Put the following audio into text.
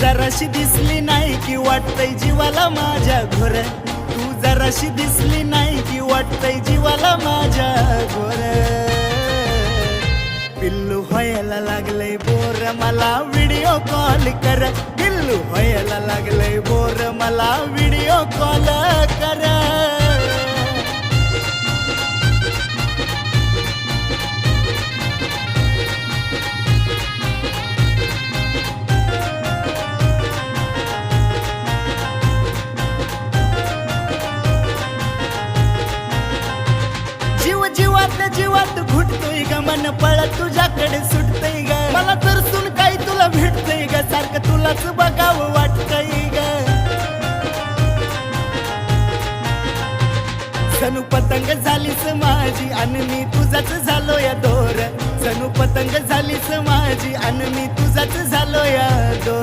जराशी दिसली नाही की वाटतंय जीवाला माझ्या घोर, तू जराशी दिसली नाही की वाटतंय जीवाला माझ्या घोर. पिल्लू व्हायला लागलंय बोर, मला व्हिडिओ कॉल कर. पिल्लू व्हायला लागलंय बोर, मला व्हिडिओ कॉल कर. जीव जीवातल्या जीवात घुटतोय ग, मन पळत तुझ्याकडे सुटतंय ग. मला तर सुन काही तुला भेटतंय ग, सारखं तुलाच बघावं वाटतंय ग. जणू पतंग झालीस माझी आणि मी तुझाच झालो या दोर. जणू पतंग झालीस माझी आणि मी तुझाच झालो या दोर.